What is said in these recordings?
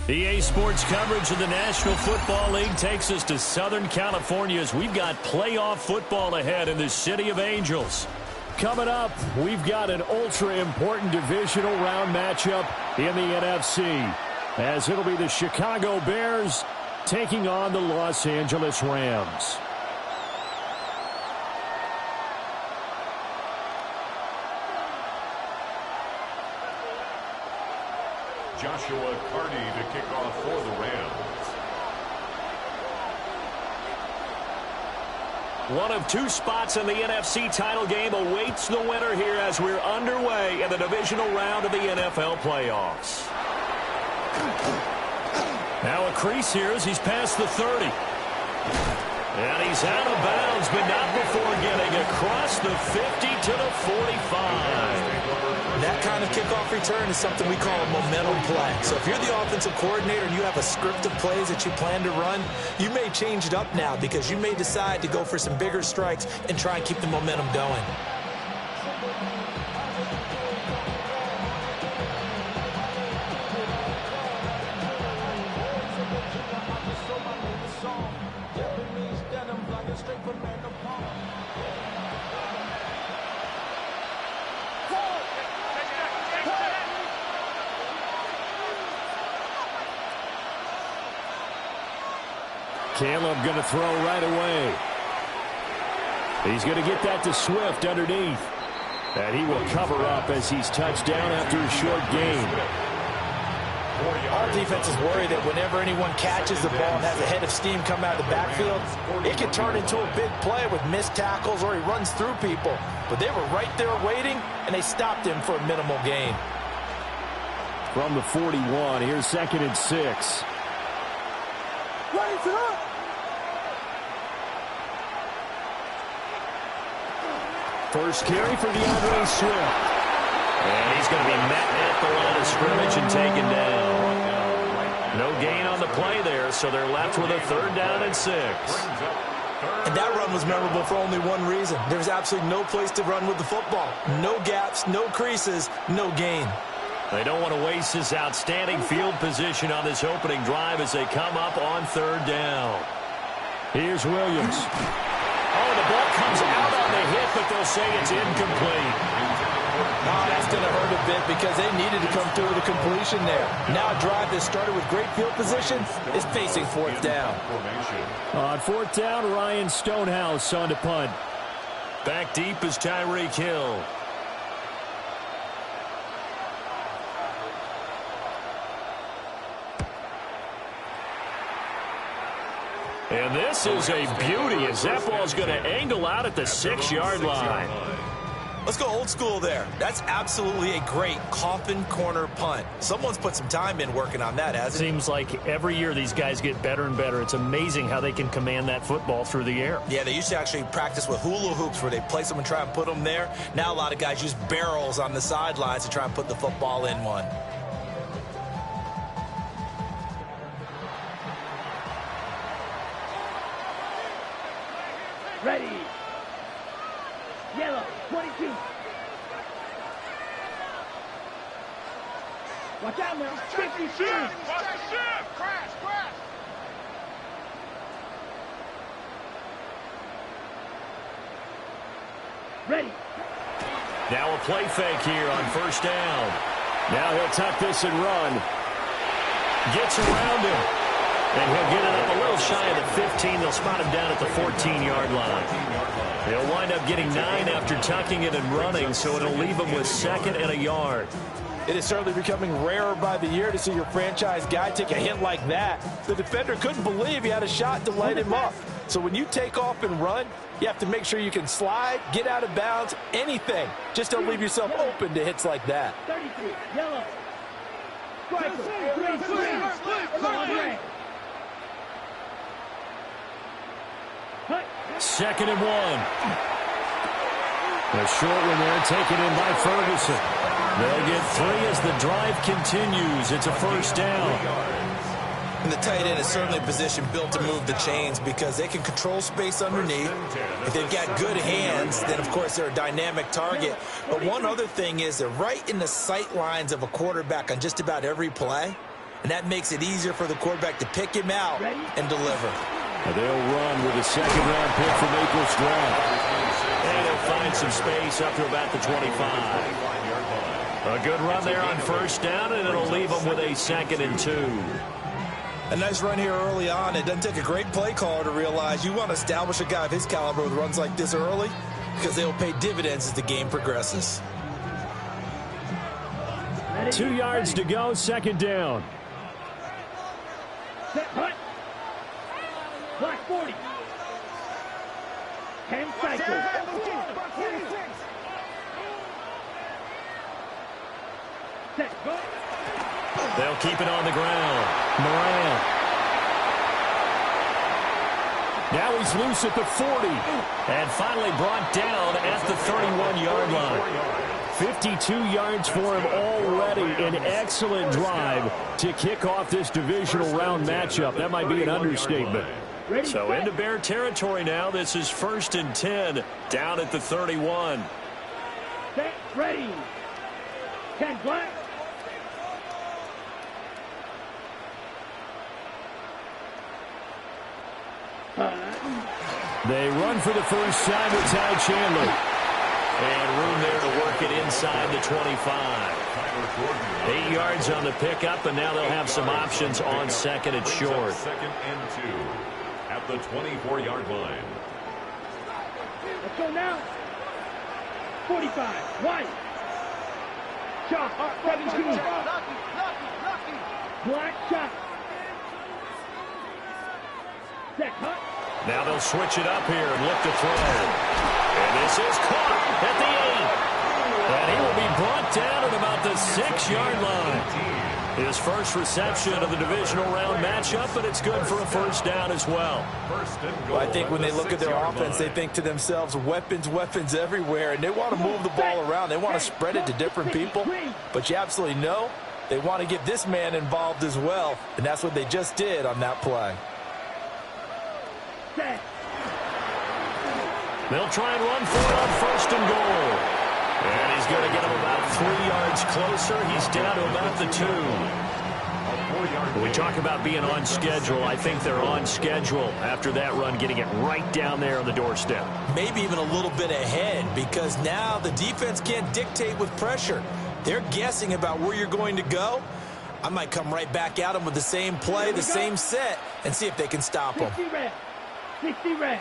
EA Sports coverage of the National Football League takes us to Southern California as we've got playoff football ahead in the City of Angels. Coming up, we've got an ultra-important divisional round matchup in the NFC, as it'll be the Chicago Bears taking on the Los Angeles Rams. Joshua Carty to kick off for the Rams. One of two spots in the NFC title game awaits the winner here as we're underway in the divisional round of the NFL playoffs. Now a crease here as he's past the 30. And he's out of bounds, but not before getting across the 50 to the 45. That kind of kickoff return is something we call a momentum play. So if you're the offensive coordinator and you have a script of plays that you plan to run, you may change it up now because you may decide to go for some bigger strikes and try and keep the momentum going. Caleb going to throw right away. He's going to get that to Swift underneath. And he will cover up as he's touched down after a short gain. Our defense is worried that whenever anyone catches the ball and has a head of steam come out of the backfield, it can turn into a big play with missed tackles or he runs through people. But they were right there waiting, and they stopped him for a minimal gain. From the 41, here's 2nd and 6. First carry for DeAndre Swift. And he's going to be met at the line of scrimmage and taken down. No gain on the play there, so they're left with a 3rd down and 6. And that run was memorable for only one reason. There was absolutely no place to run with the football. No gaps, no creases, no gain. They don't want to waste this outstanding field position on this opening drive as they come up on 3rd down. Here's Williams. Oh, the ball comes out on the hit, but they'll say it's incomplete. Oh, that's going to hurt a bit because they needed to come through with a completion there. Now a drive that started with great field position is facing 4th down. On 4th down, Ryan Stonehouse on to punt. Back deep is Tyreek Hill. And this is a beauty as that ball's going to angle out at the 6-yard line. Let's go old school there. That's absolutely a great coffin corner punt. Someone's put some time in working on that, hasn't it? Seems like every year these guys get better and better. It's amazing how they can command that football through the air. Yeah, they used to actually practice with hula hoops where they place them and try and put them there. Now a lot of guys use barrels on the sidelines to try and put the football in one. Ready. Yellow, 22. Watch out now. 50 shift. Watch the shift. Crash, crash. Ready. Now a play fake here on 1st down. Now he'll tuck this and run. Gets around him. And he'll get it up a little shy of the 15. They'll spot him down at the 14-yard line. He'll wind up getting 9 after tucking it and running, so it'll leave him with 2nd and a yard. It is certainly becoming rarer by the year to see your franchise guy take a hit like that. The defender couldn't believe he had a shot to light him up. So when you take off and run, you have to make sure you can slide, get out of bounds, anything. Just don't leave yourself open to hits like that. 33, yellow. Striker, 2nd and 1. A short one there taken in by Ferguson. They'll get 3 as the drive continues. It's a 1st down. And the tight end is certainly a position built to move the chains because they can control space underneath. If they've got good hands, then of course they're a dynamic target. But one other thing is they're right in the sight lines of a quarterback on just about every play. and that makes it easier for the quarterback to pick him out and deliver. They'll run with a second-round pick from April's draft. And he'll find some space up to about the 25. A good run there on first down, and it'll leave them with a 2nd and 2. A nice run here early on. It doesn't take a great play caller to realize you want to establish a guy of his caliber with runs like this early, because they'll pay dividends as the game progresses. 2 yards to go, 2nd down. Set punt. Block 40. 10 cycles. Set go. They'll keep it on the ground. Moran. Now he's loose at the 40. And finally brought down at the 31-yard line. 52 yards for him already. An excellent drive to kick off this divisional round matchup. That might be an understatement. So into Bear territory now. This is 1st and 10 down at the 31. Set, ready. 10 black. They run for the first time with Ty Chandler. And room there to work it inside the 25. 8 yards on the pickup, and now they'll have some options on 2nd and short. 2nd and 2 at the 24-yard line. Let's go now. 45. White. Shot. 17. Black shot. Set cut. Now they'll switch it up here and look to throw. And this is caught at the 8. And he will be brought down at about the 6-yard line. His first reception of the divisional round matchup, but it's good for a first down as well. Well, I think when they look at their offense, they think to themselves, weapons, weapons everywhere, and they want to move the ball around. They want to spread it to different people, but you absolutely know they want to get this man involved as well, and that's what they just did on that play. They'll try and run for it on 1st and goal. And he's going to get him about 3 yards closer. He's down to about the 2. When we talk about being on schedule, I think they're on schedule after that run, getting it right down there on the doorstep. Maybe even a little bit ahead, because now the defense can't dictate with pressure. They're guessing about where you're going to go. I might come right back at them with the same play, the same set, and see if they can stop them. 60 red. 60 red.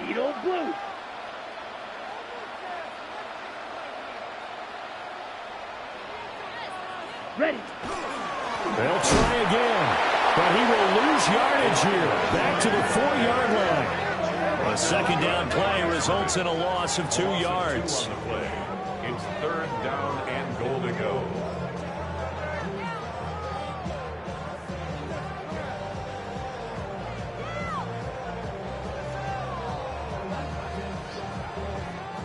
Needle blue. Ready. They'll try again, but he will lose yardage here. Back to the 4-yard line. A 2nd down play results in a loss of 2 yards. It's 3rd down and goal to go.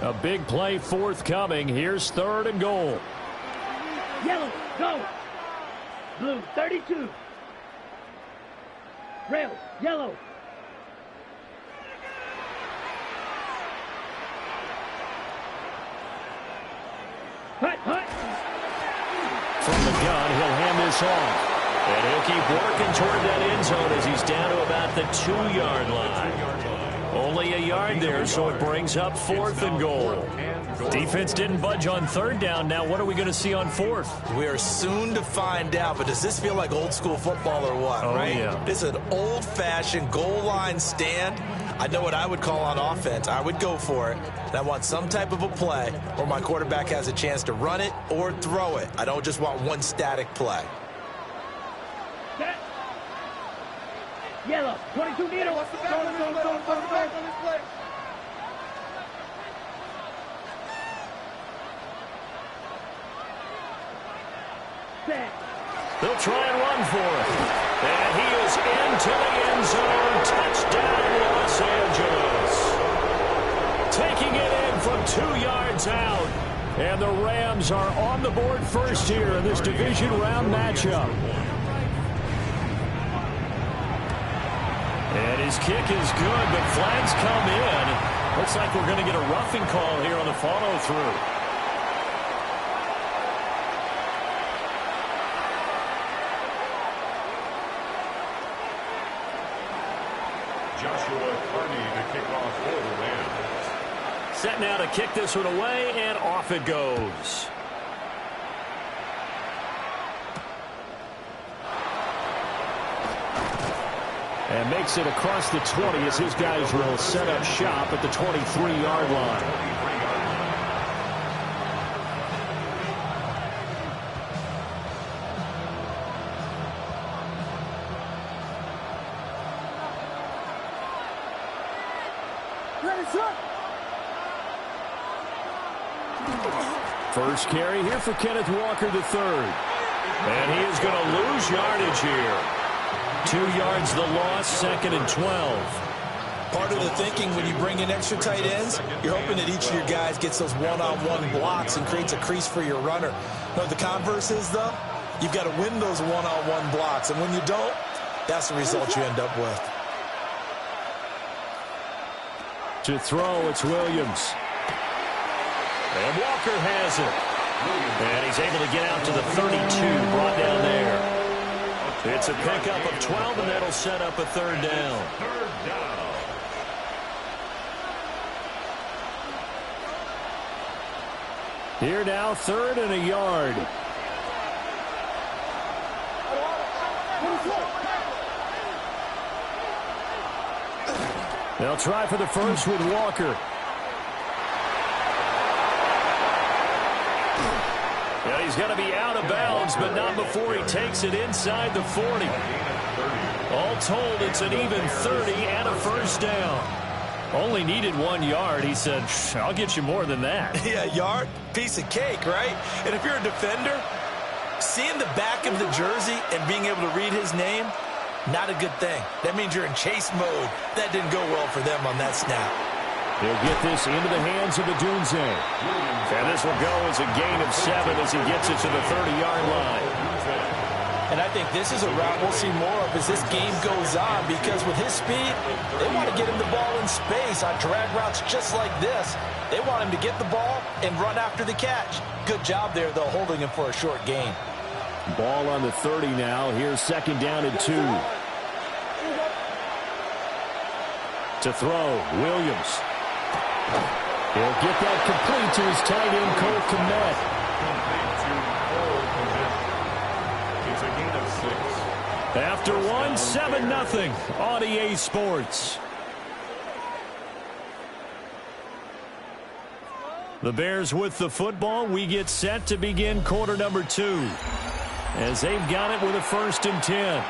A big play forthcoming. Here's 3rd and goal. Yellow, go. Blue, 32. Rail, yellow. Hut, hut. From the gun, he'll hand this off. And he'll keep working toward that end zone as he's down to about the 2-yard line. Only a yard there, so it brings up 4th and goal. Defense didn't budge on 3rd down. Now what are we going to see on 4th? We are soon to find out, but does this feel like old school football or what, right? Yeah. This is an old-fashioned goal line stand. I know what I would call on offense. I would go for it, and I want some type of a play where my quarterback has a chance to run it or throw it. I don't just want one static play. Set. Yellow, 22 meter. What's the back? Set. They'll try and run for it. And he is into the end zone. Touchdown, Los Angeles. Taking it in from 2 yards out. And the Rams are on the board first here in this division round matchup. And his kick is good, but flags come in. Looks like we're going to get a roughing call here on the follow-through. Joshua Carney to kick off for the Rams. Set now to kick this one away, and off it goes. And makes it across the 20 as his guys will set up shop at the 23-yard line. First carry here for Kenneth Walker III. And he is going to lose yardage here. 2 yards the loss, 2nd and 12. Part of the thinking when you bring in extra tight ends, you're hoping that each of your guys gets those one-on-one blocks and creates a crease for your runner. But the converse is, though, you've got to win those one-on-one blocks. And when you don't, that's the result you end up with. To throw, it's Williams. And Walker has it. And he's able to get out to the 32, brought down there. It's a pickup of 12, and that'll set up a 3rd down. Here now, 3rd and a yard. They'll try for the first with Walker. Yeah, he's going to be out of bounds, but not before he takes it inside the 40. All told, it's an even 30 and a 1st down. Only needed 1 yard. He said, I'll get you more than that. Yeah, yard, piece of cake, right? And if you're a defender, seeing the back of the jersey and being able to read his name, not a good thing. That means you're in chase mode. That didn't go well for them on that snap. He'll get this into the hands of the Dunze. And this will go as a gain of 7 as he gets it to the 30-yard line. And I think this is a route we'll see more of as this game goes on, because with his speed, they want to get him the ball in space on drag routes just like this. They want him to get the ball and run after the catch. Good job there, though, holding him for a short gain. Ball on the 30 now. Here's 2nd down and 2. To throw, Williams. He'll get that complete to his tight end, Cole Kmet. It's a gain of 6. After 1, 7-0 on EA Sports. The Bears with the football. We get set to begin quarter number 2. As they've got it with a 1st and 10.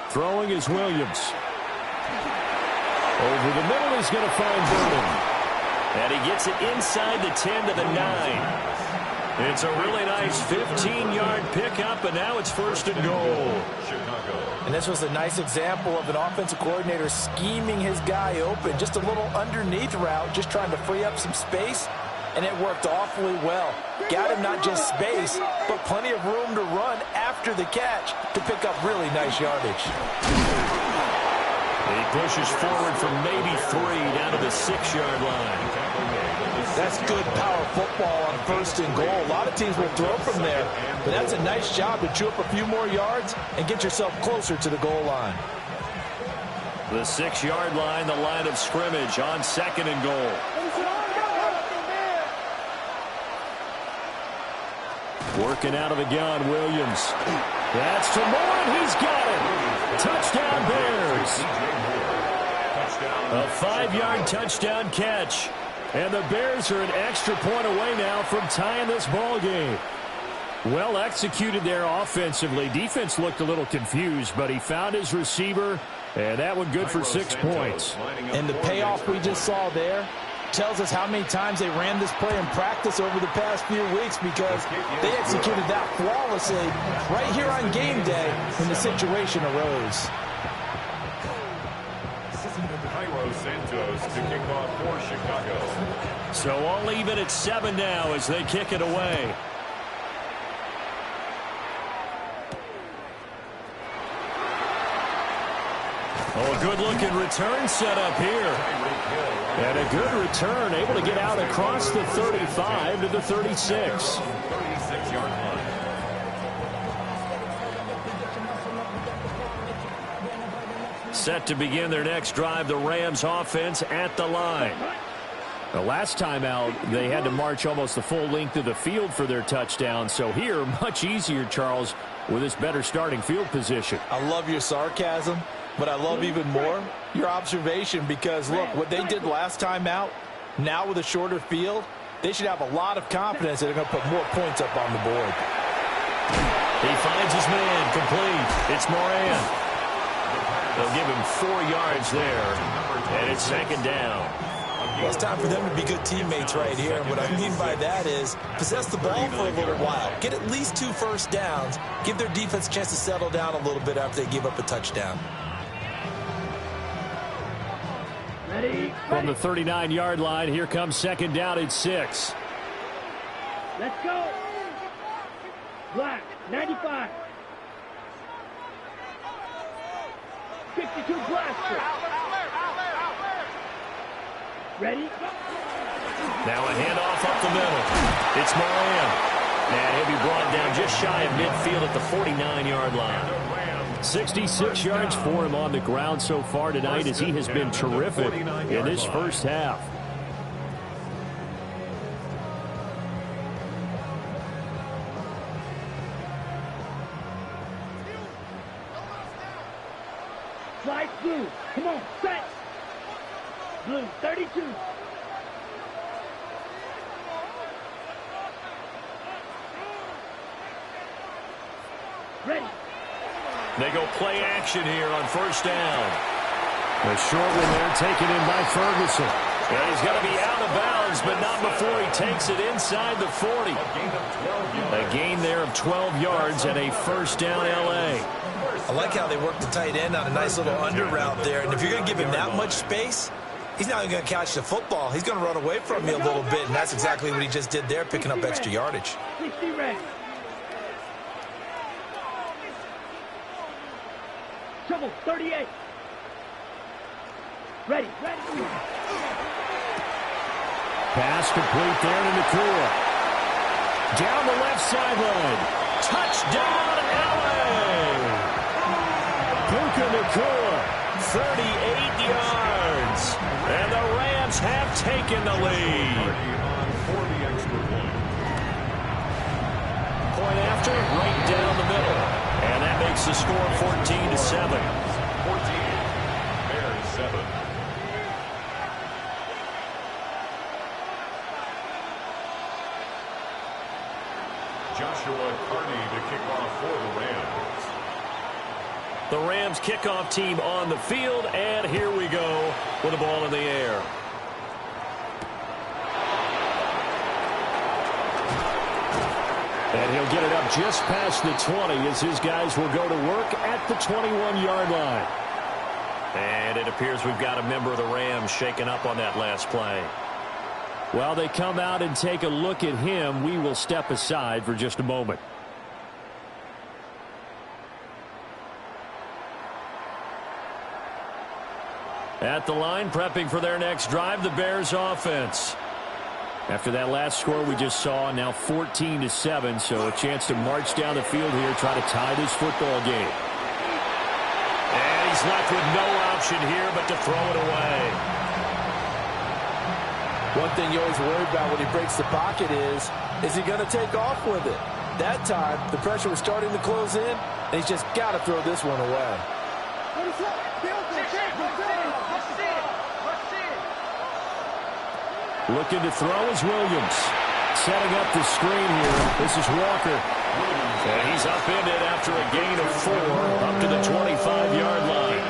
Throwing is Williams. Over the middle, he's going to find Burden. And he gets it inside the 10 to the 9. It's a really nice 15-yard pickup, and now it's 1st and goal. And this was a nice example of an offensive coordinator scheming his guy open. Just a little underneath route, just trying to free up some space, and it worked awfully well. Got him not just space, but plenty of room to run after the catch to pick up really nice yardage. He pushes forward from maybe 3 down to the 6-yard line. That's good power football on 1st and goal. A lot of teams will throw from there, but that's a nice job to chew up a few more yards and get yourself closer to the goal line. The 6-yard line, the line of scrimmage on 2nd and goal. Working out of the gun, Williams. That's to Moore, and he's got it. Touchdown, Bears. A 5-yard touchdown catch. And the Bears are an extra point away now from tying this ball game. Well executed there offensively. Defense looked a little confused, but he found his receiver, and that one good for 6 points. And the payoff we just saw there tells us how many times they ran this play in practice over the past few weeks, because they executed that flawlessly right here on game day when the situation arose. Santos to kick off for Chicago. So all even at 7 now as they kick it away. Oh, a good-looking return set up here. And a good return, able to get out across the 35 to the 36. 36-yard line. Set to begin their next drive, the Rams offense at the line. The last time out, they had to march almost the full length of the field for their touchdown. So here, much easier, Charles, with this better starting field position. I love your sarcasm, but I love even more your observation because, look, what they did last time out, now with a shorter field, they should have a lot of confidence that they're going to put more points up on the board. He finds his man, complete. It's Moran. They'll give him 4 yards there, and it's second down. Well, it's time for them to be good teammates right here. And what I mean by that is possess the ball for a little while. Get at least 2 first downs. Give their defense a chance to settle down a little bit after they give up a touchdown. Ready? From the 39-yard line, here comes second down at 6. Let's go. Black, 95. 52 blaster. Ready? Now a handoff up the middle. It's Moran. And he'll be brought down just shy of midfield at the 49-yard line. 66 yards for him on the ground so far tonight as he has been terrific in this first half. Slide blue. Come on, set. Blue, 32. Ready. They go play action here on first down. The short one there taken in by Ferguson. And he's going to be out of bounds, but not before he takes it inside the 40. A gain there of 12 yards and a first down L.A. I like how they work the tight end on a nice little under route there. And if you're going to give him that much space, he's not going to catch the football. He's going to run away from you a little bit, and that's exactly what he just did there, picking up extra yardage. 60 ready. Trouble, 38. Ready. Pass complete there to Nakua. Down the left sideline. Touchdown, L.A. Puka Nakua, 38 yards. And the Rams have taken the lead. Point after, right down the middle. And that makes the score 14-7. 14. Bears 7. Joshua Carney to kick off for the Rams. The Rams kickoff team on the field, and here we go with the ball in the air. And he'll get it up just past the 20 as his guys will go to work at the 21-yard line. And it appears we've got a member of the Rams shaken up on that last play. While they come out and take a look at him, we will step aside for just a moment. At the line, prepping for their next drive, the Bears offense. After that last score we just saw, now 14-7, so a chance to march down the field here, try to tie this football game. And he's left with no option here but to throw it away. One thing you always worry about when he breaks the pocket is he going to take off with it? That time, the pressure was starting to close in, and he's just got to throw this one away. Looking to throw is Williams. Setting up the screen here. This is Walker. And he's upended after a gain of 4 up to the 25-yard line.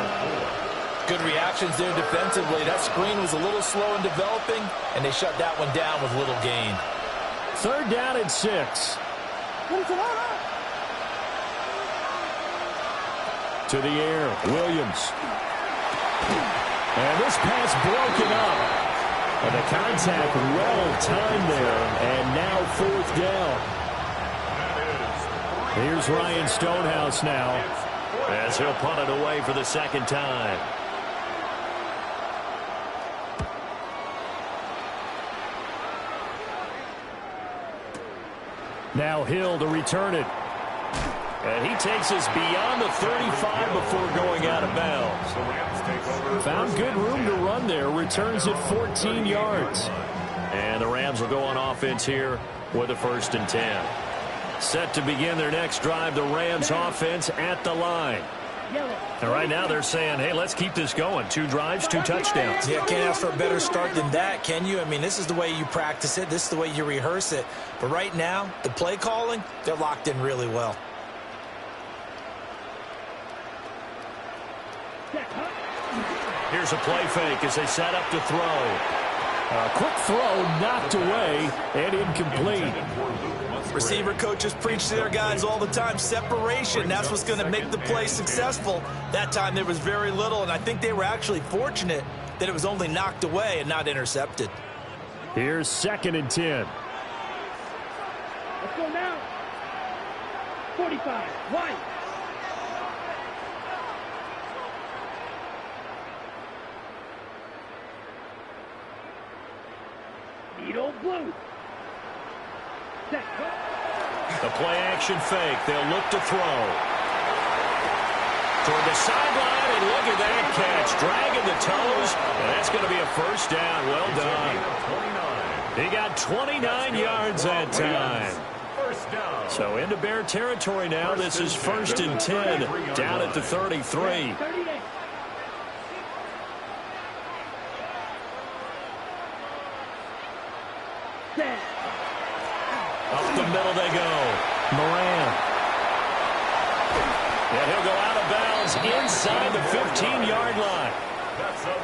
Good reactions there defensively. That screen was a little slow in developing, and they shut that one down with little gain. Third down and 6. To the air, Williams. And this pass broken up. And the contact well timed there. And now 4th down. Here's Ryan Stonehouse now, as he'll punt it away for the 2nd time. Now Hill to return it. And he takes us beyond the 35 before going out of bounds. Found good room to run there. Returns it 14 yards. And the Rams will go on offense here with a 1st and 10. Set to begin their next drive, the Rams offense at the line. And right now they're saying, hey, let's keep this going. 2 drives, 2 touchdowns. Yeah, can't ask for a better start than that, can you? I mean, this is the way you practice it. This is the way you rehearse it. But right now, the play calling, they're locked in really well. Here's a play fake as they set up to throw. A quick throw knocked away and incomplete. Receiver coaches preach to their guys all the time. Separation, that's what's going to make the play successful. That time there was very little, and I think they were actually fortunate that it was only knocked away and not intercepted. Here's 2nd and 10. Let's go now. 45. White. Needle blue. Set. The play action fake. They'll look to throw. Toward the sideline, and look at that catch. Dragging the toes, and that's going to be a 1st down. Well done. He got 29 yards that time. So into Bear territory now. This is 1st and 10 down at the 33. Up the middle they go. Moran. And he'll go out of bounds inside the 15-yard line.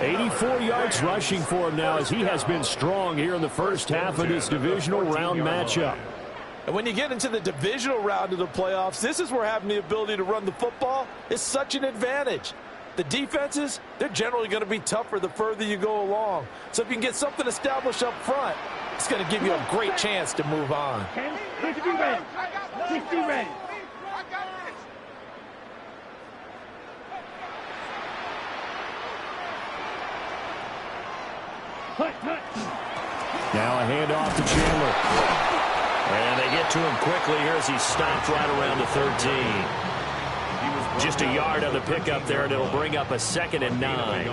84 yards rushing for him now, as he has been strong here in the 1st half of this divisional round matchup. And when you get into the divisional round of the playoffs, this is where having the ability to run the football is such an advantage. The defenses, they're generally going to be tougher the further you go along. So if you can get something established up front, it's going to give you a great chance to move on. 10, 50 ready. 60 ready. Now a handoff to Chandler. And they get to him quickly here as he stopped right around the 13. Just a yard on the pickup there, and it'll bring up a 2nd and 9.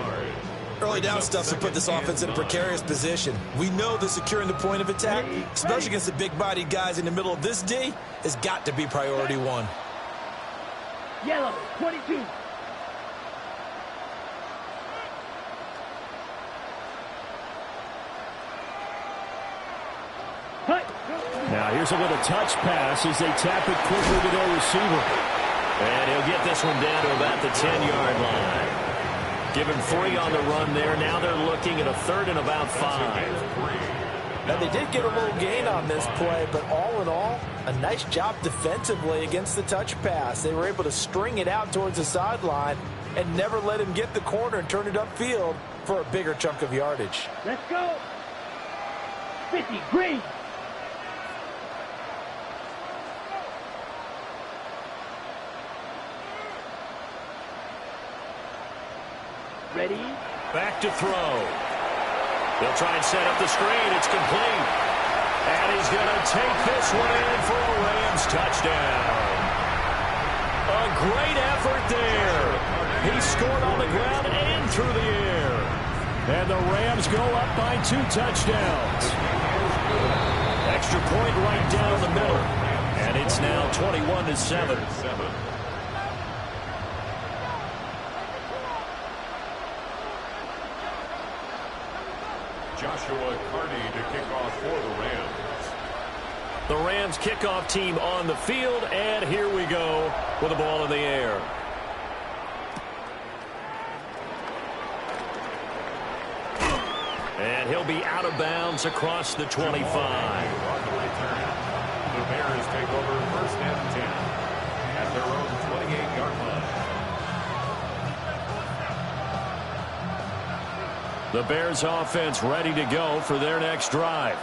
Early down stuff to put this offense in a precarious position. We know that securing the point of attack, especially against the big-bodied guys in the middle of this D, has got to be priority 1. Yellow, 22. Now here's a little touch pass as they tap it quickly to their receiver. And he'll get this one down to about the 10-yard line. Give him 3 on the run there. Now they're looking at a 3rd and about 5. Now, they did get a little gain on this play, but all in all, a nice job defensively against the touch pass. They were able to string it out towards the sideline and never let him get the corner and turn it upfield for a bigger chunk of yardage. Let's go. 50, green. Ready? Back to throw. They'll try and set up the screen. It's complete. And he's going to take this one in for a Rams touchdown. A great effort there. He scored on the ground and through the air. And the Rams go up by 2 touchdowns. Extra point right down the middle. And it's now 21-7. Joshua Carney to kick off for the Rams. The Rams kickoff team on the field, and here we go with the ball in the air. And he'll be out of bounds across the 25. The Bears take over 1st and 10 at their own 28-yard line. The Bears offense ready to go for their next drive.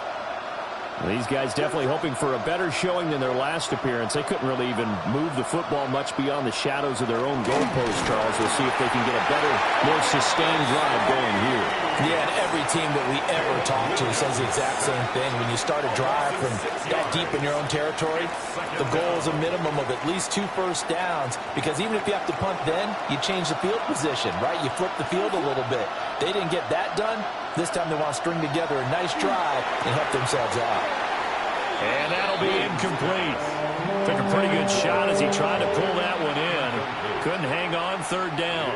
These guys definitely hoping for a better showing than their last appearance. They couldn't really even move the football much beyond the shadows of their own goalpost, Charles. We'll see if they can get a better, more sustained drive going here. Yeah, and every team that we ever talk to says the exact same thing. When you start a drive from that deep in your own territory, the goal is a minimum of at least 2 first downs, because even if you have to punt then, you change the field position, right? You flip the field a little bit. They didn't get that done. This time they want to string together a nice drive and help themselves out. And that'll be incomplete. Took a pretty good shot as he tried to pull that one in. Couldn't hang on 3rd down.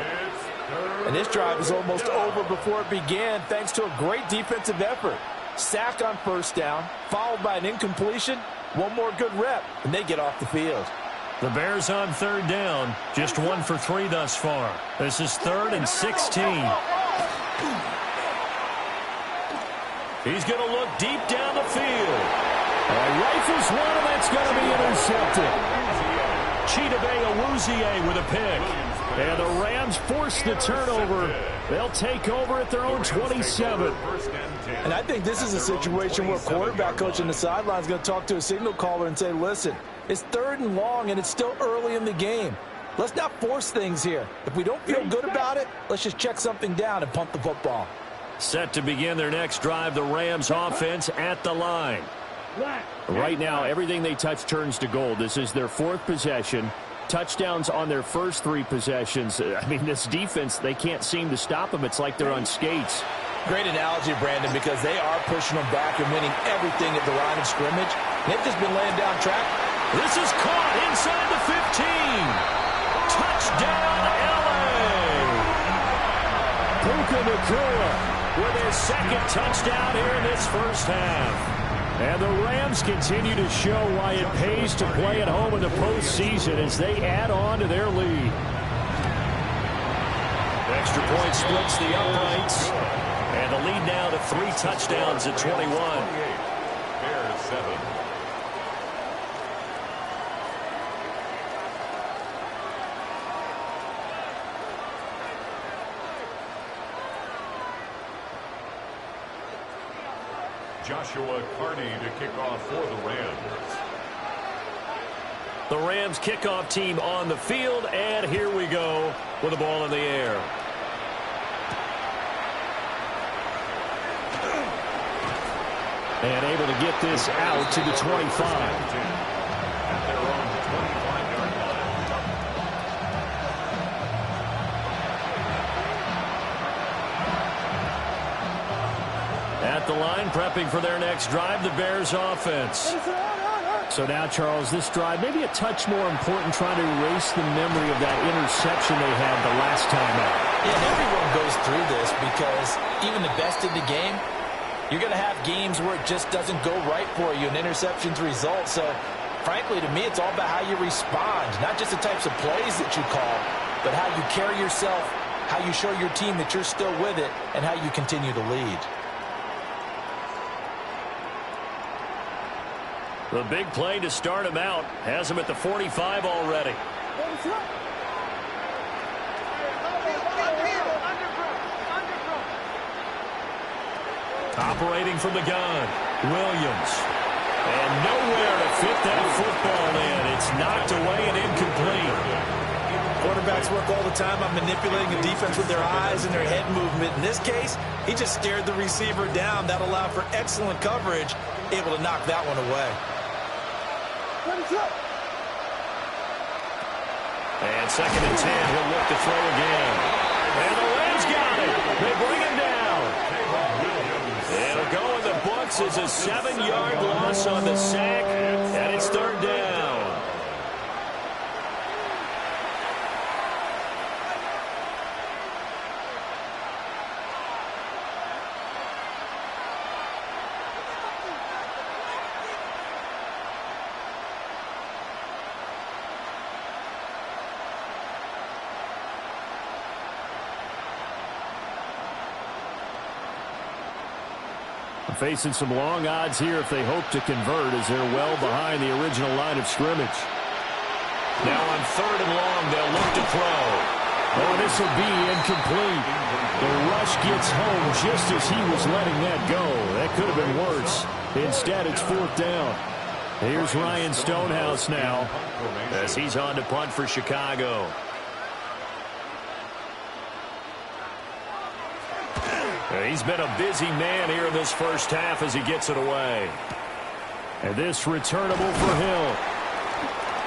And this drive is almost over before it began, thanks to a great defensive effort. Sack on 1st down, followed by an incompletion. One more good rep, and they get off the field. The Bears on 3rd down, just 1 for 3 thus far. This is 3rd and 16. He's going to look deep down the field. Rifles one, and that's going to be intercepted. Chidobe Awuzie with a pick. And the Rams force the turnover. They'll take over at their own 27. And I think this is a situation where a quarterback coach on the sideline is going to talk to a signal caller and say, listen, it's 3rd and long, and it's still early in the game. Let's not force things here. If we don't feel good about it, let's just check something down and punt the football. Set to begin their next drive, the Rams offense at the line. Right now, everything they touch turns to gold. This is their 4th possession. Touchdowns on their first 3 possessions. I mean, this defense, they can't seem to stop them. It's like they're on skates. Great analogy, Brandon, because they are pushing them back and winning everything at the line of scrimmage. They've just been laying down track. This is caught inside the 15. Touchdown, L.A. Puka Nacua with his 2nd touchdown here in this first half. And the Rams continue to show why it pays to play at home in the postseason as they add on to their lead. Extra point splits the uprights. And the lead now to 3 touchdowns at 21. Bears 7. Joshua Carney to kick off for the Rams. The Rams kickoff team on the field, and here we go with the ball in the air. And able to get this out to the 25. At their own 25-yard line. At the line, prepping for their next drive, the Bears offense. So now, Charles, this drive, maybe a touch more important, trying to erase the memory of that interception they had the last time out. Yeah, and everyone goes through this because even the best in the game, you're going to have games where it just doesn't go right for you and interceptions result. So, frankly, to me, it's all about how you respond, not just the types of plays that you call, but how you carry yourself, how you show your team that you're still with it, and how you continue to lead. The big play to start him out has him at the 45 already. Operating from the gun, Williams. And nowhere to fit that football in. It's knocked away and incomplete. Quarterbacks work all the time on manipulating the defense with their eyes and their head movement. In this case, he just stared the receiver down. That allowed for excellent coverage, able to knock that one away. And 2nd and 10, he'll look to throw again. And the Rams got it. They bring him down. It'll go in the books as a 7-yard loss on the sack, and it's 3rd down. Facing some long odds here if they hope to convert, as they're well behind the original line of scrimmage. Now on 3rd and long, they'll look to throw. Oh, this will be incomplete. The rush gets home just as he was letting that go. That could have been worse. Instead, it's 4th down. Here's Ryan Stonehouse now as he's on to punt for Chicago. He's been a busy man here in this first half as he gets it away. And this returnable for Hill.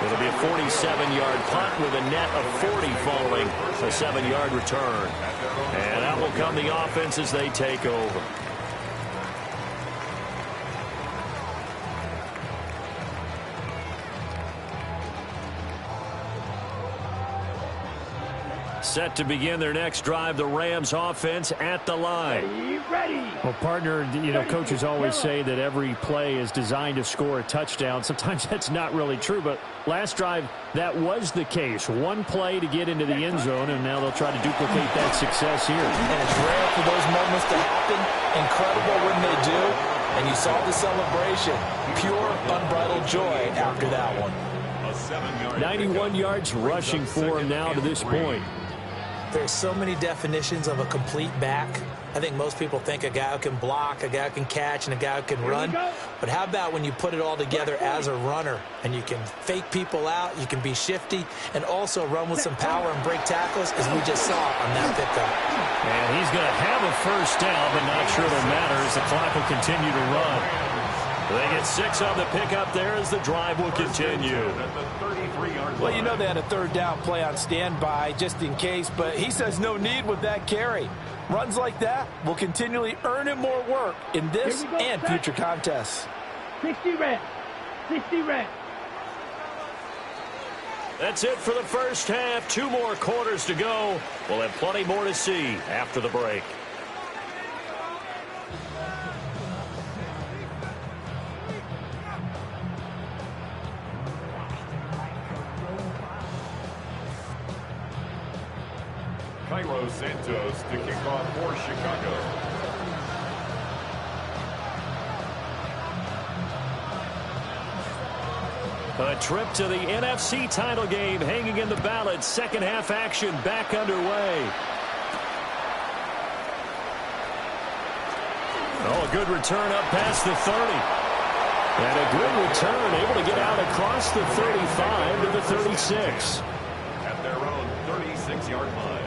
It'll be a 47-yard punt with a net of 40 following a 7-yard return. And out will come the offense as they take over. Set to begin their next drive, the Rams offense at the line. Ready. Well, partner, coaches always say that every play is designed to score a touchdown. Sometimes that's not really true, but last drive, that was the case. One play to get into the end zone, and now they'll try to duplicate that success here. And it's rare for those moments to happen. Incredible when they do. And you saw the celebration. Pure, unbridled joy after that one. 91 yards rushing for him now to this point. There's so many definitions of a complete back. I think most people think a guy who can block, a guy who can catch, and a guy who can run. But how about when you put it all together as a runner and you can fake people out, you can be shifty, and also run with some power and break tackles, as we just saw on that pickup. And he's going to have a first down, but not sure it'll matter as the clock will continue to run. They get 6 on the pickup there as the drive will continue. Well, they had a 3rd down play on standby just in case, but he says no need with that carry. Runs like that will continually earn him more work in this and future contests. 60 Rams. 60 Rams. That's it for the first half. 2 more quarters to go. We'll have plenty more to see after the break. Cairo Santos to kick off for Chicago. A trip to the NFC title game hanging in the balance. Second half action back underway. Oh, a good return up past the 30. And a good return, able to get out across the 35 to the 36. At their own 36-yard line.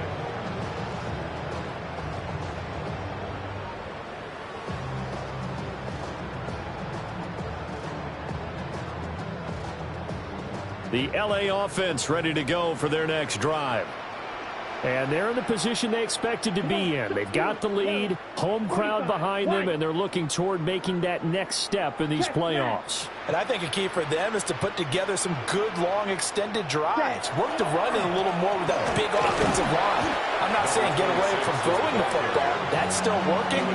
The LA offense ready to go for their next drive. And they're in the position they expected to be in. They've got the lead, home crowd behind them, and they're looking toward making that next step in these playoffs. And I think a key for them is to put together some good, long, extended drives. Work to run it a little more with that big offensive line. I'm not saying get away from throwing the football. That's still working,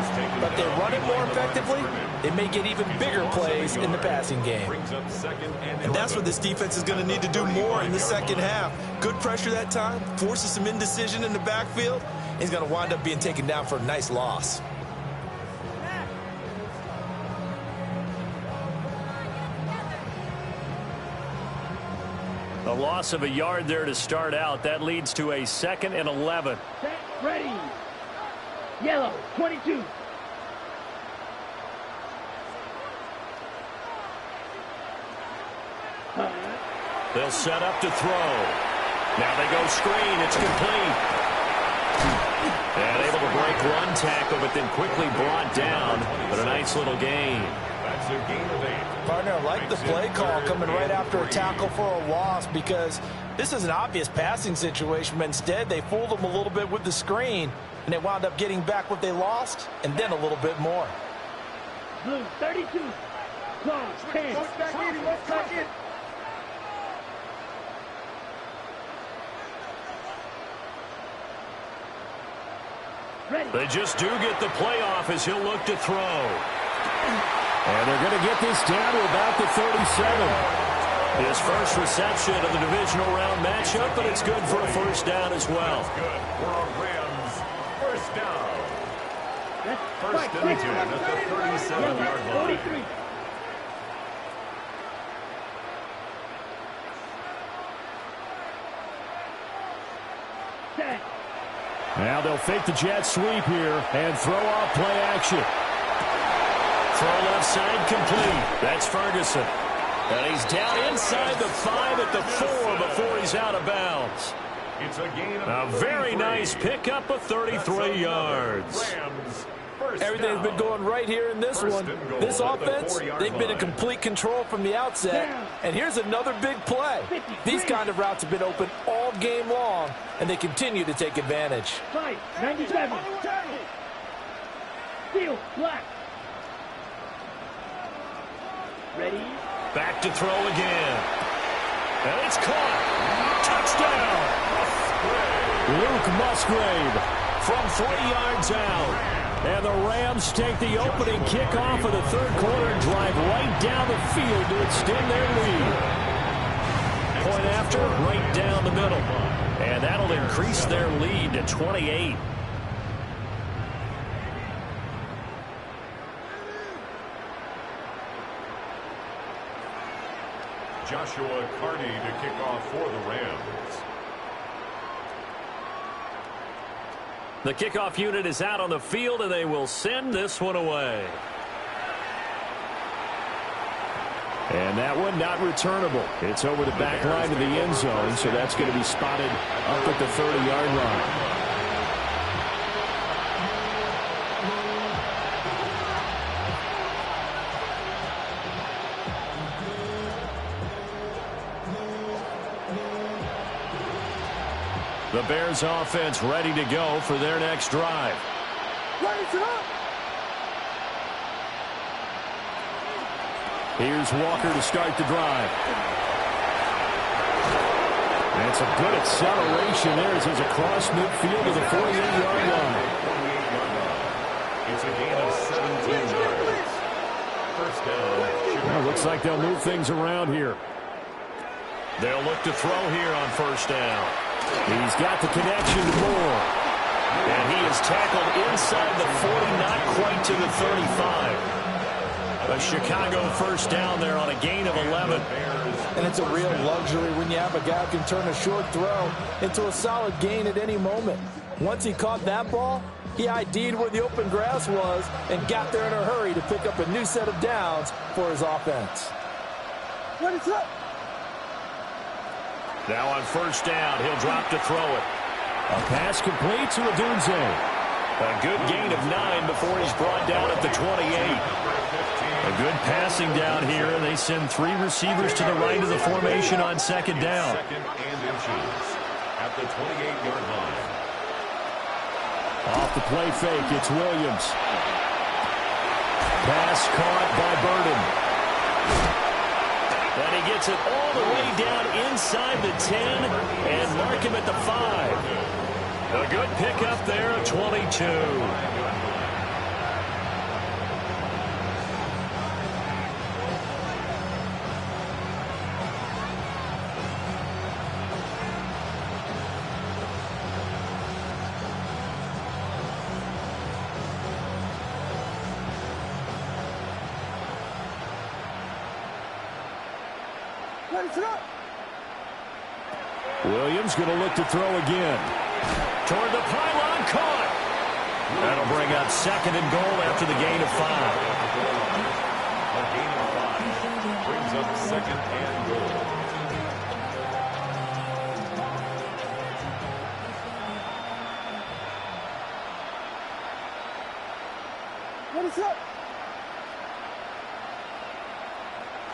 but they run it more effectively. They may get even bigger plays in the passing game. And that's what this defense is going to need to do more in the second half. Good pressure that time, forces some indecision in the backfield. He's going to wind up being taken down for a nice loss. A loss of a yard there to start out. That leads to a 2nd and 11. Set, ready. Yellow, 22. They'll set up to throw. Now they go screen. It's complete. And able to break one tackle, but then quickly brought down. But a nice little gain. That's a gain of 8. Partner, I like the play call coming right after a tackle for a loss because this is an obvious passing situation, but instead they fooled them a little bit with the screen, and they wound up getting back what they lost and then a little bit more. Blue, 32. Close, 10. Back in. Ready. They just do get the playoff as he'll look to throw. And they're going to get this down to about the 37. His first reception of the divisional round matchup, but it's good for a first down as well. That's good for a Rams first down. That's First and 10 at the 37-yard line. 43. Set. Now they'll fake the jet sweep here and throw off play action. Throw left side complete. That's Ferguson. And he's down inside the 5 at the 4 before he's out of bounds. It's a gain of A very nice pickup of 33 yards. Everything's been going right here in this one. This offense, they've been in complete control from the outset. And here's another big play. These kind of routes have been open all game long, and they continue to take advantage. 97. Field, black. Ready? Back to throw again. And it's caught. Touchdown. Luke Musgrave from 3 yards out. And the Rams take the opening kickoff of the third quarter and drive right down the field to extend their lead. Point after, right down the middle. And that'll increase their lead to 28. Joshua Carney to kick off for the Rams. The kickoff unit is out on the field, and they will send this one away. And that one not returnable. It's over the back line of the end zone, so that's going to be spotted up at the 30-yard line. The Bears offense ready to go for their next drive. Here's Walker to start the drive. That's a good acceleration there as he's across midfield to the 48-yard line. It's a gain of 17 yards. First down. Well, looks like they'll move things around here. They'll look to throw here on first down. He's got the connection to Moore. And he is tackled inside the 40, not quite to the 35. A Chicago first down there on a gain of 11. And it's a real luxury when you have a guy who can turn a short throw into a solid gain at any moment. Once he caught that ball, he ID'd where the open grass was and got there in a hurry to pick up a new set of downs for his offense. What is up? Now on first down, he'll drop to throw it. A pass complete to Odunze. A good gain of 9 before he's brought down at the 28. A good passing down here, and they send 3 receivers to the right of the formation on second down. Second and inches at the 28-yard line. Off the play fake, it's Williams. Pass caught by Burden. And he gets it all the way down inside the 10 and mark him at the 5. A good pickup there of 22. Williams going to look to throw again. Toward the pylon, caught. That'll bring up second and goal after the gain of 5. A gain of 5 brings up second and goal. What is up?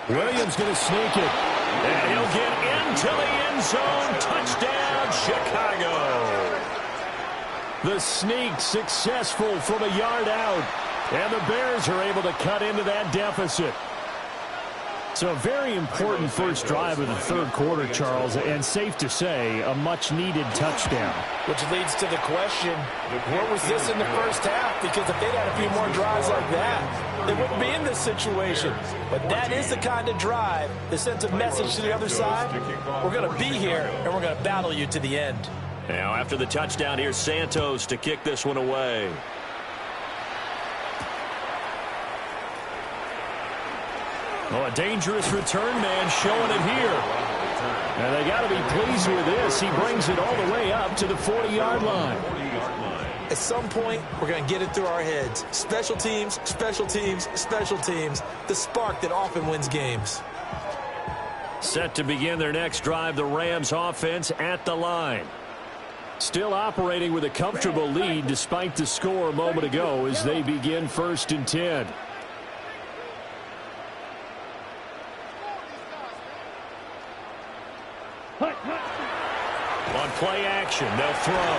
Williams going to sneak it. And he'll get into the end zone. Touchdown, Chicago. The sneak successful from a yard out. And the Bears are able to cut into that deficit. So a very important first drive of the third quarter, Charles, and safe to say, a much-needed touchdown. Which leads to the question, where was this in the first half? Because if they'd had a few more drives like that, they wouldn't be in this situation. But that is the kind of drive that sends a message to the other side. We're going to be here, and we're going to battle you to the end. Now, after the touchdown, here's Santos to kick this one away. Oh, a dangerous return man showing it here. And they got to be pleased with this. He brings it all the way up to the 40-yard line. At some point, we're going to get it through our heads. Special teams, special teams, special teams. The spark that often wins games. Set to begin their next drive, the Rams offense at the line. Still operating with a comfortable lead despite the score a moment ago as they begin 1st and 10. On play action, they'll throw.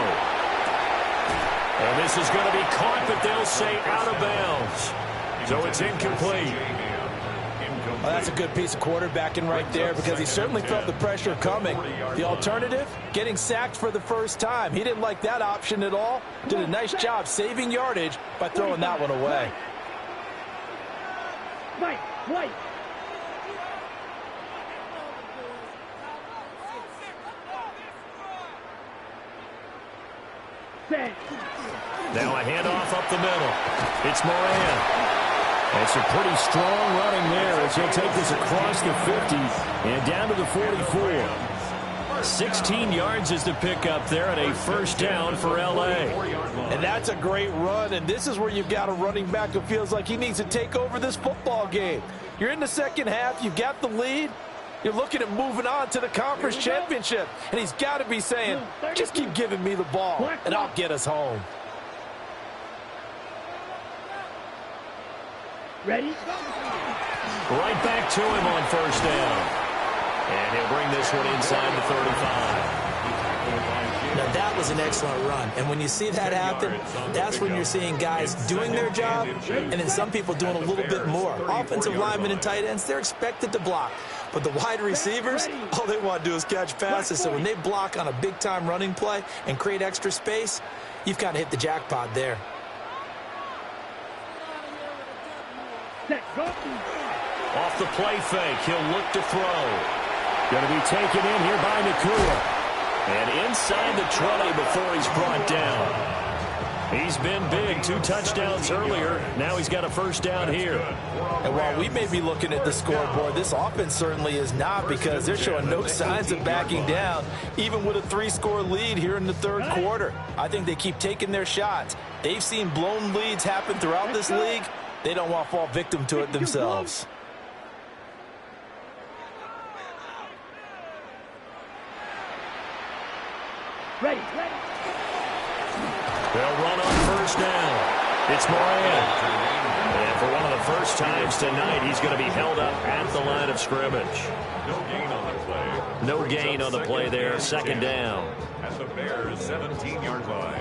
And this is going to be caught, but they'll say out of bounds. So it's incomplete. Well, that's a good piece of quarterbacking right there because he certainly felt the pressure coming. The alternative, getting sacked for the first time. He didn't like that option at all. Did a nice job saving yardage by throwing that one away. White. Now a handoff up the middle. It's Moran. It's a pretty strong running there as he'll take this across the 50 and down to the 44. 16 yards is the pickup there and a first down for L.A. And that's a great run, and this is where you've got a running back who feels like he needs to take over this football game. You're in the second half. You've got the lead. You're looking at moving on to the conference championship, and he's got to be saying, just keep giving me the ball, and I'll get us home. Ready? Right back to him on first down. And he'll bring this one inside the 35. Now, that was an excellent run. And when you see that happen, that's when you're seeing guys doing their job and then some people doing a little bit more. Offensive linemen and tight ends, they're expected to block. But the wide receivers, all they want to do is catch passes. So when they block on a big-time running play and create extra space, you've kind of hit the jackpot there. Off the play fake, he'll look to throw. Going to be taken in here by Nakua. And inside the 20 before he's brought down. He's been big, 2 touchdowns earlier. Now he's got a first down here. And while we may be looking at the scoreboard, this offense certainly is not because they're showing no signs of backing down, even with a 3-score lead here in the third quarter. I think they keep taking their shots. They've seen blown leads happen throughout this league. They don't want to fall victim to it themselves. Ready. They'll run on first down. It's Moran. And for one of the first times tonight, he's going to be held up at the line of scrimmage. No gain on the play. No gain on the play there. Second down. At the Bears' 17-yard line.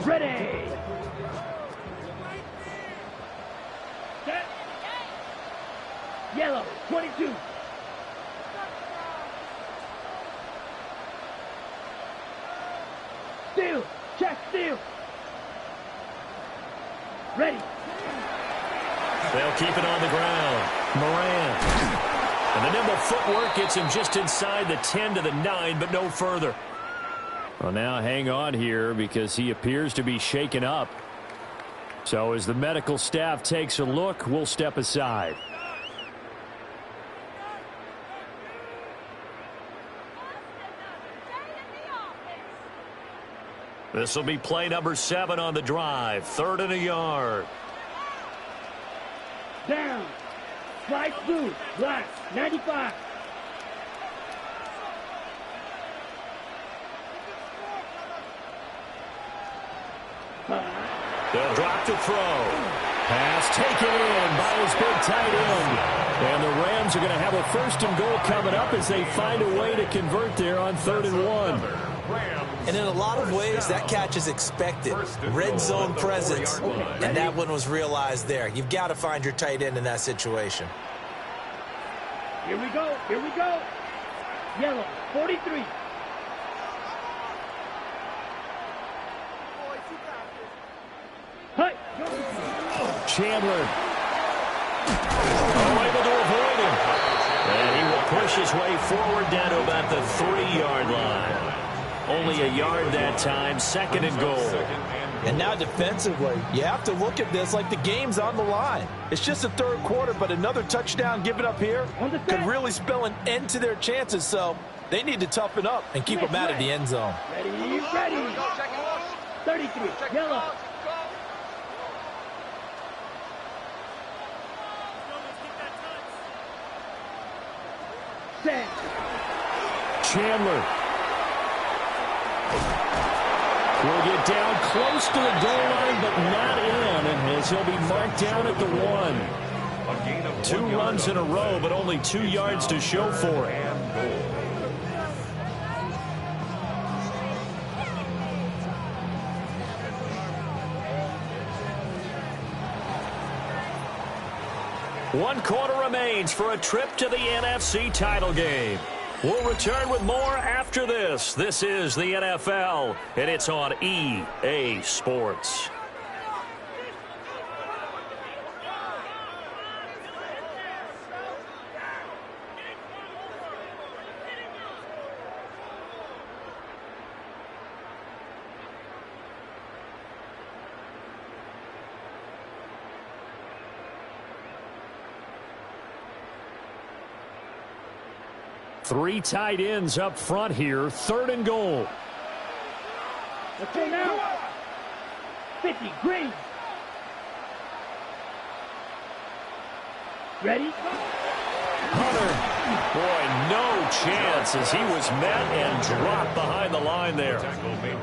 Ready. Set. Yellow, 22. Steal. Check steal. Ready. They'll keep it on the ground. Moran. And the nimble footwork gets him just inside the 10 to the 9, but no further. Well, now hang on here because he appears to be shaken up. So as the medical staff takes a look, we'll step aside. This will be play number 7 on the drive. 3rd and a yard. Down. Slide blue. Black. 95. They'll drop to throw. Pass taken in by his big tight end. And the Rams are going to have a 1st and goal coming up as they find a way to convert there on 3rd and 1. And in a lot of ways, that catch is expected. Red zone presence, and that one was realized there. You've got to find your tight end in that situation. Here we go. Yellow, 43. Hey. Chandler. Able to avoid him. And he will push his way forward down to about the 3-yard line. Only a yard that time. 2nd and goal. And now defensively, you have to look at this like the game's on the line. It's just the third quarter, but another touchdown given up here could really spell an end to their chances. So they need to toughen up and keep them out of the end zone. Ready, ready. 33, yellow. Set. Chandler will get down close to the goal line, but not in, as he'll be marked down at the 1. 2 runs in a row, but only 2 yards to show for it. One quarter remains for a trip to the NFC title game. We'll return with more after this. This is the NFL, and it's on EA Sports. Three tight ends up front here. 3rd and goal. Let's go now. 50, green. Ready? Hunter. Boy, no chance as he was met and dropped behind the line there.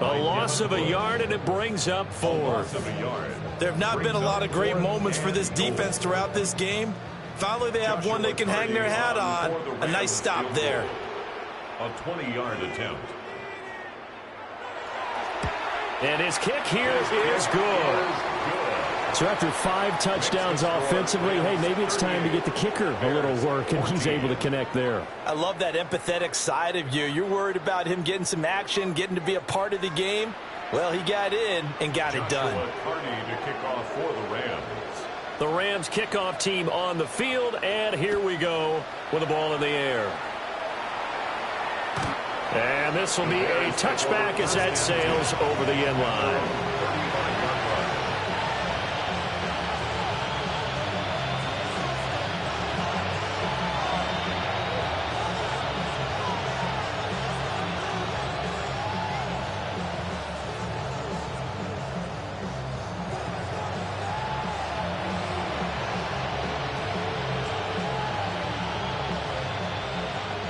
A loss of a yard, and it brings up 4th. There have not been a lot of great moments for this defense throughout this game. Finally, they have one they can hang their hat on. A nice stop there. A 20-yard attempt. And his kick here is good. So after 5 touchdowns offensively, hey, maybe it's time to get the kicker a little work, and he's able to connect there. I love that empathetic side of you. You're worried about him getting some action, getting to be a part of the game. Well, he got in and got it done. To kick off for the Rams. The Rams kickoff team on the field, and here we go with the ball in the air. And this will be a touchback as that sails over the end line.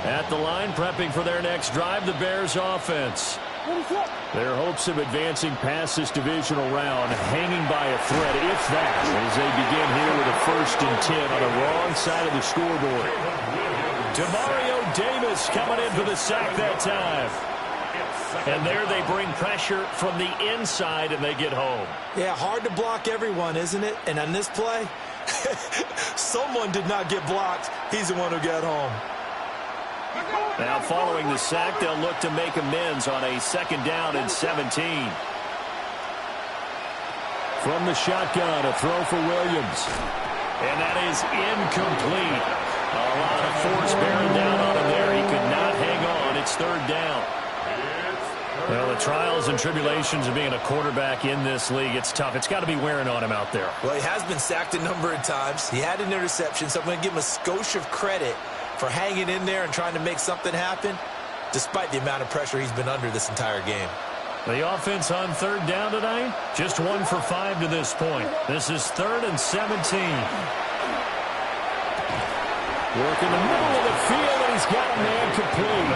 At the line, prepping for their next drive, the Bears offense. Their hopes of advancing past this divisional round hanging by a thread, if that, as they begin here with a 1st and 10 on the wrong side of the scoreboard. Demario Davis coming in for the sack that time. And there they bring pressure from the inside, and they get home. Yeah, hard to block everyone, isn't it? And on this play, someone did not get blocked. He's the one who got home. Now following the sack, they'll look to make amends on a 2nd down and 17. From the shotgun, a throw for Williams. And that is incomplete. A lot of force bearing down on him there. He could not hang on. It's 3rd down. Well, the trials and tribulations of being a quarterback in this league, it's tough. It's got to be wearing on him out there. Well, he has been sacked a number of times. He had an interception, so I'm going to give him a skosh of credit for hanging in there and trying to make something happen, despite the amount of pressure he's been under this entire game. The offense on 3rd down tonight, just 1 for 5 to this point. This is 3rd and 17. Work in the middle of the field, and he's got a man complete.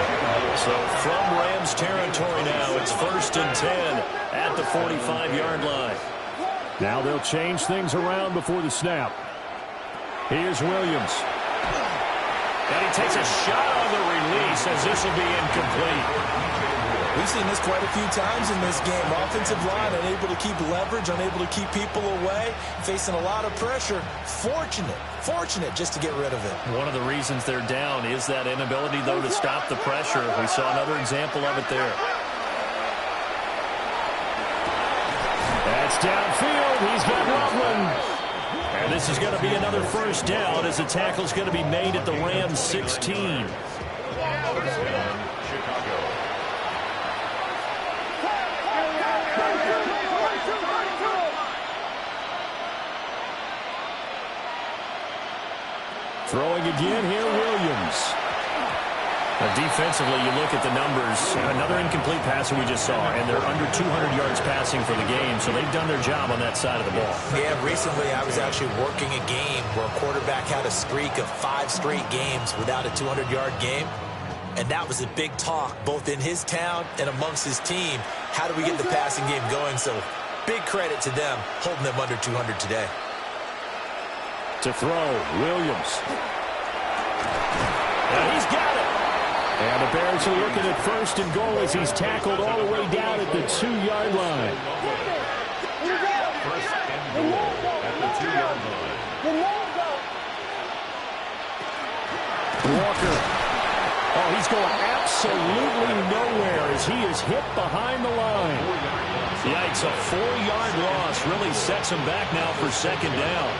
So from Rams territory now, it's 1st and 10 at the 45-yard line. Now they'll change things around before the snap. Here's Williams. And he takes a shot on the release as this will be incomplete. We've seen this quite a few times in this game. Offensive line unable to keep leverage, unable to keep people away, facing a lot of pressure. Fortunate just to get rid of it. One of the reasons they're down is that inability, though, to stop the pressure. We saw another example of it there. That's downfield. He's got Loveland. And this is going to be another 1st down as the tackle's going to be made at the Rams 16. begin here, Williams. Defensively, you look at the numbers. Another incomplete passer we just saw, and they're under 200 yards passing for the game, so they've done their job on that side of the ball. Yeah, recently I was actually working a game where a quarterback had a streak of 5 straight games without a 200-yard game, and that was a big talk, both in his town and amongst his team. How do we get the passing game going? So big credit to them, holding them under 200 today. To throw, Williams. And he's got it. And the Bears are looking at 1st and goal as he's tackled all the way down at the 2-yard line. 1st and goal at the 2-yard line. Walker. Oh, he's going absolutely nowhere as he is hit behind the line. Yikes, a 4-yard loss really sets him back now for 2nd down.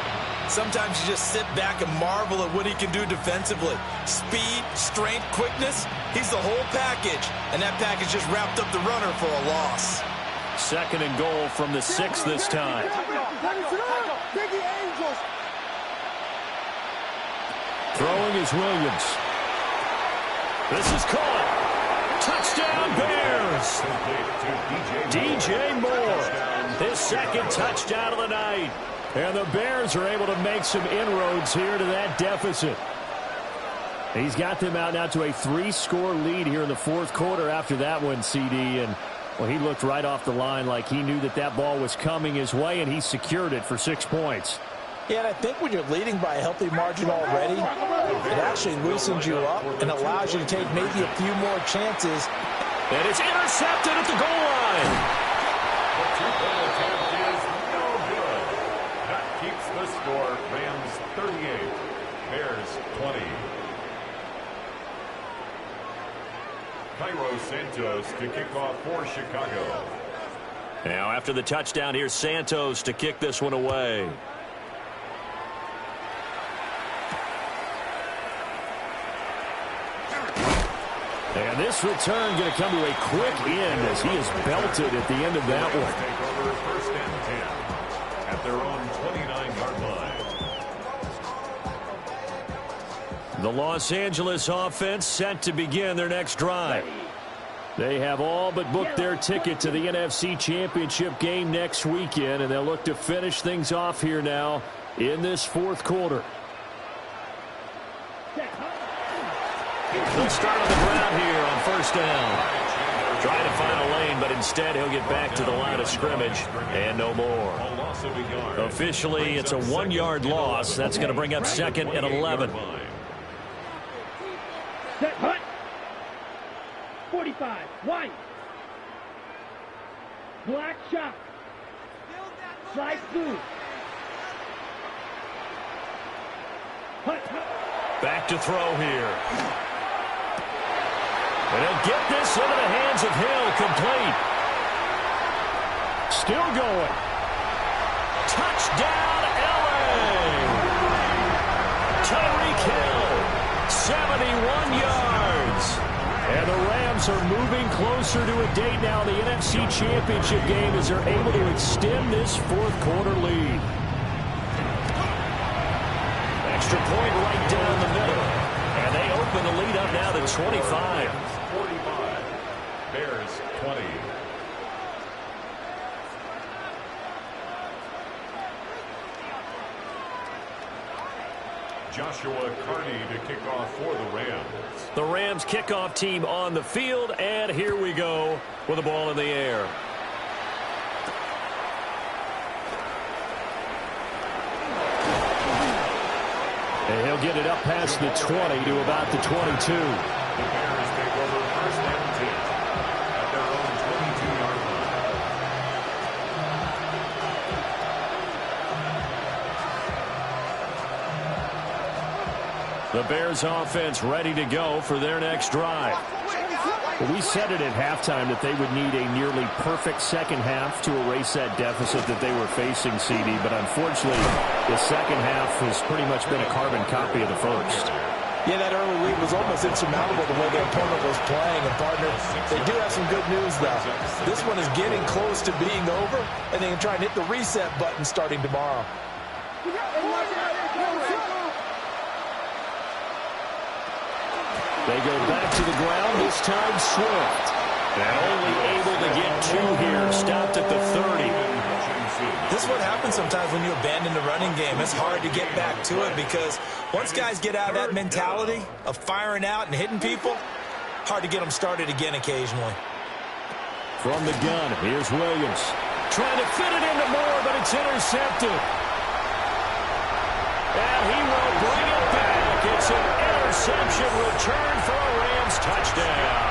Sometimes you just sit back and marvel at what he can do defensively. Speed, strength, quickness, he's the whole package. And that package just wrapped up the runner for a loss. 2nd and goal from the 6 this time. Throwing is Williams. This is caught. Touchdown, Bears. DJ Moore, his 2nd touchdown of the night. And the Bears are able to make some inroads here to that deficit. He's got them out now to a 3-score lead here in the 4th quarter after that one, CD. And, well, he looked right off the line like he knew that that ball was coming his way, and he secured it for 6 points. Yeah, and I think when you're leading by a healthy margin already, it actually loosens you up and allows you to take maybe a few more chances. And it's intercepted at the goal line. The 2-point attempt is no good. That keeps the score. Rams 38, Bears 20. Cairo Santos to kick off for Chicago. Now after the touchdown, here's Santos to kick this one away. And this return going to come to a quick end as he is belted at the end of that one. Take over 1st and 10 at their own 29-yard line. The Los Angeles offense set to begin their next drive. They have all but booked their ticket to the NFC Championship game next weekend, and they'll look to finish things off here now in this 4th quarter. He'll start on the ground here on 1st down. Trying to find a lane, but instead he'll get back to the line of scrimmage and no more. Officially, it's a 1-yard loss. That's going to bring up 2nd and 11. Set, hut. 45, white. Black shot. Slide through. Hut, hut. Back to throw here. And he'll get this into the hands of Hill, complete. Still going. Touchdown, LA! Tyreek Hill, 71 yards. And the Rams are moving closer to a date now in the NFC Championship game as they're able to extend this 4th quarter lead. Extra point right down the middle. And they open the lead up now to 25. 45, Bears 20. Joshua Carney to kick off for the Rams. The Rams kickoff team on the field, and here we go with the ball in the air. And he'll get it up past the 20 to about the 22. The Bears take over 1st and 10 at their own 22-yard line. The Bears offense ready to go for their next drive. Well, we said it at halftime that they would need a nearly perfect 2nd half to erase that deficit that they were facing, CD. But unfortunately, the 2nd half has pretty much been a carbon copy of the 1st. Yeah, that early lead was almost insurmountable the way their opponent was playing. And, partner, they do have some good news, though. This one is getting close to being over, and they can try and hit the reset button starting tomorrow. They go back to the ground, this time Swift. And only able to get 2 here, stopped at the 30. This is what happens sometimes when you abandon the running game. It's hard to get back to it because once guys get out of that mentality of firing out and hitting people, hard to get them started again occasionally. From the gun, here's Williams. Trying to fit it into Moore, but it's intercepted. And he will bring it back. It's an interception return for a Rams touchdown.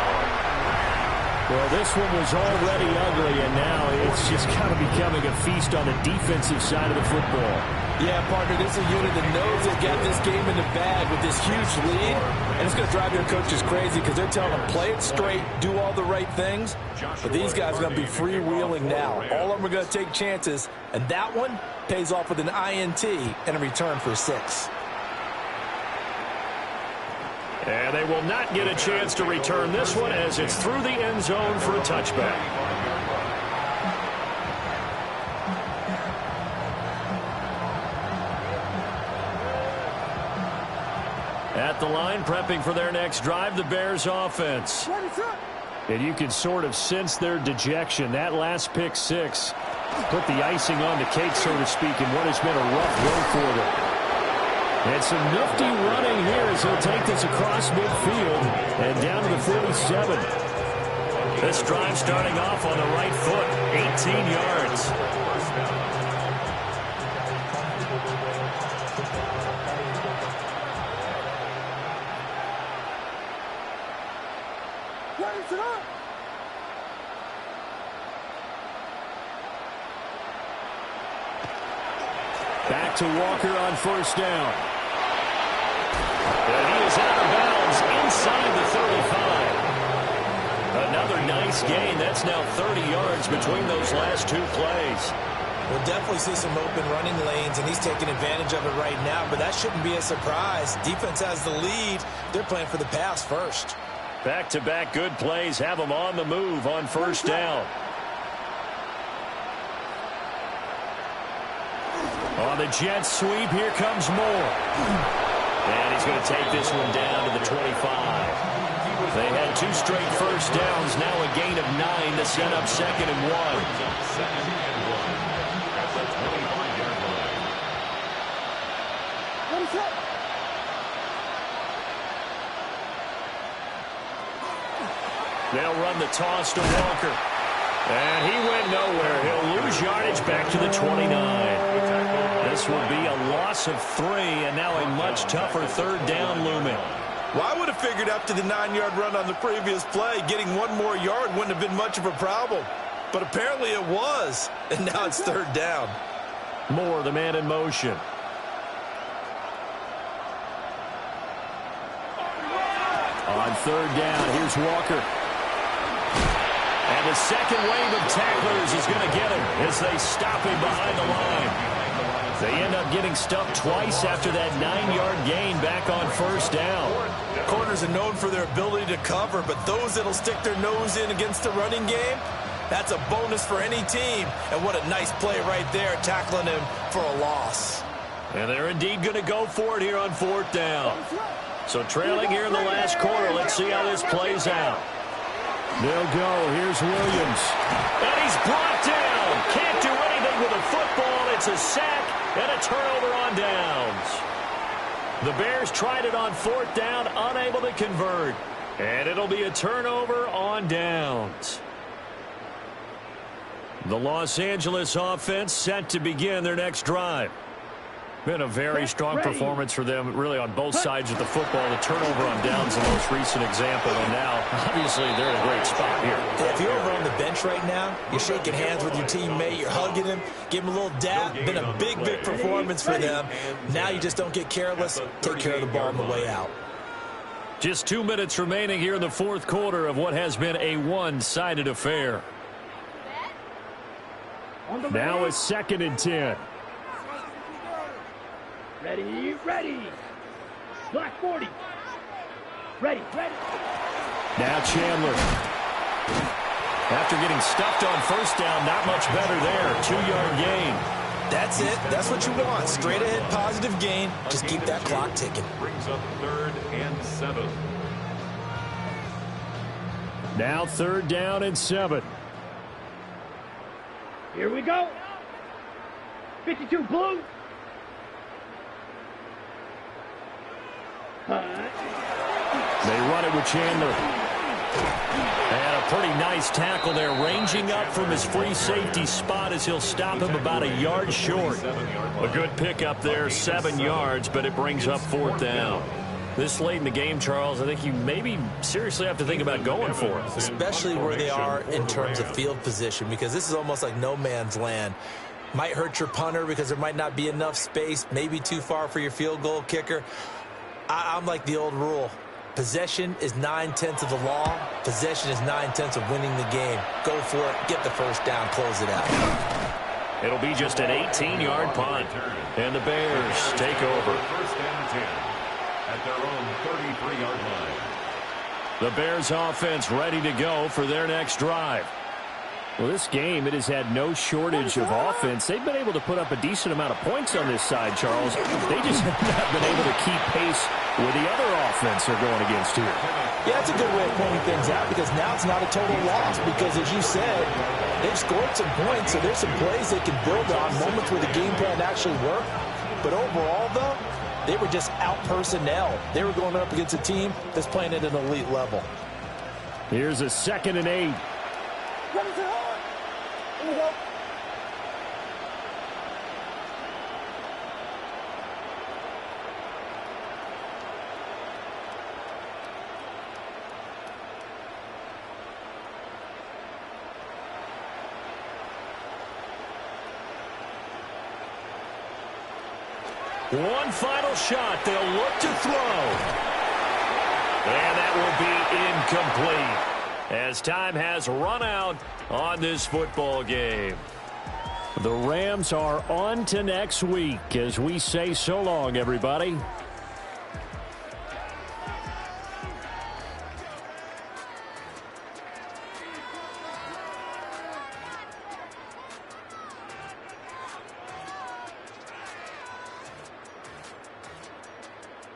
Well, this one was already ugly, and now it's just kind of becoming a feast on the defensive side of the football. Yeah, partner, this is a unit that knows they've got this game in the bag with this huge lead, and it's going to drive their coaches crazy because they're telling them, play it straight, do all the right things, but these guys are going to be freewheeling now. All of them are going to take chances, and that one pays off with an INT and a return for 6. And they will not get a chance to return this one as it's through the end zone for a touchback. At the line, prepping for their next drive, the Bears offense. And you can sort of sense their dejection. That last pick 6 put the icing on the cake, so to speak, in what has been a rough road for them. And some nifty running here as he'll take this across midfield and down to the 47. This drive starting off on the right foot, 18 yards. Back to Walker on first down. And he is out of bounds inside the 35. Another nice gain. That's now 30 yards between those last 2 plays. We'll definitely see some open running lanes, and he's taking advantage of it right now, but that shouldn't be a surprise. Defense has the lead. They're playing for the pass first. Back-to-back good plays have them on the move on first down. On the jet sweep, here comes Moore. And he's going to take this one down to the 25. They had 2 straight first downs, now a gain of 9 to set up 2nd and 1. They'll run the toss to Walker. And he went nowhere. He'll lose yardage back to the 29. This will be a loss of 3, and now a much tougher 3rd down looming. Well, I would have figured up to the 9-yard run on the previous play. Getting 1 more yard wouldn't have been much of a problem. But apparently it was, and now it's 3rd down. Moore, the man in motion. On 3rd down, here's Walker. And the second wave of tacklers is going to get him as they stop him behind the line. They end up getting stuffed twice after that 9-yard gain back on first down. Corners are known for their ability to cover, but those that'll stick their nose in against the running game, that's a bonus for any team. And what a nice play right there, tackling him for a loss. And they're indeed going to go for it here on 4th down. So trailing here in the last quarter, let's see how this plays out. They'll go. Here's Williams. And he's brought down. Can't do anything with a football. It's a sack and a turnover on downs. The Bears tried it on 4th down, unable to convert. And it'll be a turnover on downs. The Los Angeles offense set to begin their next drive. Been a very strong performance for them, really, on both sides of the football. The turnover on downs, the most recent example, and now, obviously, they're in a great spot here. If you're over on the bench right now, you're shaking hands with your teammate, you're hugging him, give him a little dap. Been a big, big performance for them. Now you just don't get careless. Take care of the ball on the way out. Just 2 minutes remaining here in the 4th quarter of what has been a one-sided affair. Now it's 2nd and 10. Ready, ready. Black 40. Ready, ready. Now Chandler. After getting stuffed on first down, not much better there. 2-yard gain. That's it. That's what you want. Straight ahead, positive gain. Just keep that clock ticking. Brings up 3rd and 7. Now 3rd down and 7. Here we go. 52 blue. They run it with Chandler. And a pretty nice tackle there, ranging up from his free safety spot as he'll stop him about a yard short. A good pickup there, 7 yards, but it brings up 4th down. This late in the game, Charles, I think you maybe seriously have to think about going for it. Especially where they are in terms of field position, because this is almost like no man's land. Might hurt your punter because there might not be enough space, maybe too far for your field goal kicker. I'm like the old rule. Possession is 9/10 of the law. Possession is 9/10 of winning the game. Go for it. Get the 1st down. Close it out. It'll be just an 18-yard punt. And the Bears take over. 1st and 10 at their own 33-yard line. The Bears offense ready to go for their next drive. Well, this game, it has had no shortage of offense. They've been able to put up a decent amount of points on this side, Charles. They just have not been able to keep pace with the other offense they're going against here. Yeah, that's a good way of pointing things out, because now it's not a total loss, because as you said, they've scored some points, so there's some plays they can build on, moments where the game plan actually worked. But overall, though, they were just out personnel. They were going up against a team that's playing at an elite level. Here's a 2nd and 8. One final shot. They'll look to throw. And that will be incomplete, as time has run out on this football game. The Rams are on to next week as we say so long, everybody.